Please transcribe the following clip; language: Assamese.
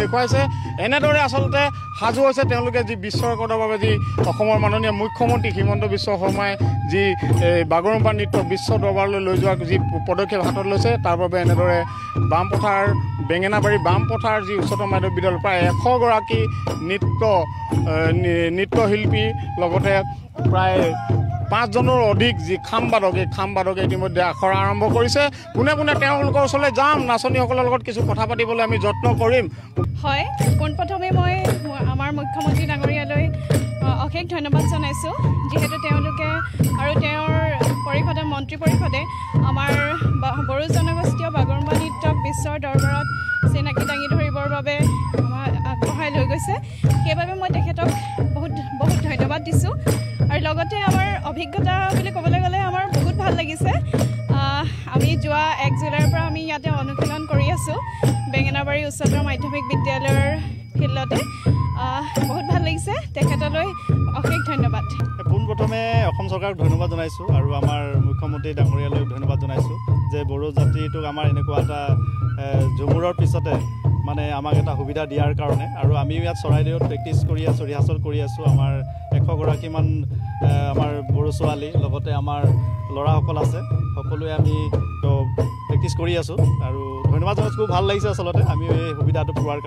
দেখুৱাইছে এনেদৰে আচলতে সাজু হৈছে তেওঁলোকে যি বিশ্ব ৰেকৰ্ডৰ বাবে যি অসমৰ মাননীয় মুখ্যমন্ত্ৰী হিমন্ত বিশ্ব শৰ্মাই যি বাগৰুম্বা নৃত্য বিশ্ব দৰবাৰলৈ লৈ যোৱাৰ যি পদক্ষেপ হাতত লৈছে তাৰ বাবে এনেদৰে বামপথাৰ বেঙেনাবাৰী বামপথাৰ যি উচ্চতৰ মাধ্যমিক বিদ্যালয় প্ৰায় 100 গৰাকী নৃত্যশিল্পী লগতে প্ৰায় 5 জনৰ অধিক যি খামবাদক এই খামবাদকে ইতিমধ্যে আখৰা আৰম্ভ কৰিছে পোনে পোনে তেওঁলোকৰ ওচৰলৈ যাম নাচনীসকলৰ লগত কিছু কথা পাতিবলৈ আমি যত্ন কৰিম হয় পোনপ্ৰথমে মই আমাৰ মুখ্যমন্ত্ৰী ডাঙৰীয়ালৈ অশেষ ধন্যবাদ জনাইছোঁ যিহেতু তেওঁলোকে আৰু তেওঁৰ পৰিষদে মন্ত্ৰী পৰিষদে আমাৰ বড়ো জনগোষ্ঠীয় বাগৰুম্বা নৃত্যক বিশ্বৰ দৰবাৰত চিনাকি দাঙি ধৰিবৰ বাবে আমাৰ আগবঢ়াই লৈ গৈছে সেইবাবে মই তেখেতক বহুত ধন্যবাদ দিছোঁ আৰু লগতে আমাৰ অভিজ্ঞতা বুলি ক'বলৈ গ'লে আমাৰ বহুত ভাল লাগিছে আমি যোৱা 1 জুলাইৰ পৰা আমি ইয়াতে অনুশীলন কৰি আছোঁ বেঙেনাবাৰী উচ্চতৰ মাধ্যমিক বিদ্যালয়ৰ ফিল্ডতে বহুত ভাল লাগিছে তেখেতলৈ অশেষ ধন্যবাদ পোনপ্ৰথমে অসম চৰকাৰক ধন্যবাদ জনাইছোঁ আৰু আমাৰ মুখ্যমন্ত্ৰী ডাঙৰীয়ালৈ ধন্যবাদ জনাইছোঁ যে বড়ো জাতিটোক আমাৰ এনেকুৱা এটা ঝুমুৰৰ পিছতে মানে আমাক এটা সুবিধা দিয়াৰ কাৰণে আৰু আমিও ইয়াত চৰাইদেউত প্ৰেক্টিছ কৰি আছোঁ ৰিহাৰ্চেল কৰি আছোঁ আমাৰ 100 গৰাকীমান আমাৰ বড়ো ছোৱালী লগতে আমাৰ ল'ৰাসকল আছে সকলোৱে আমি প্ৰেক্টিছ কৰি আছোঁ আৰু ধন্যবাদ জনাইছোঁ খুব ভাল লাগিছে আচলতে আমি এই সুবিধাটো পোৱাৰ কাৰণে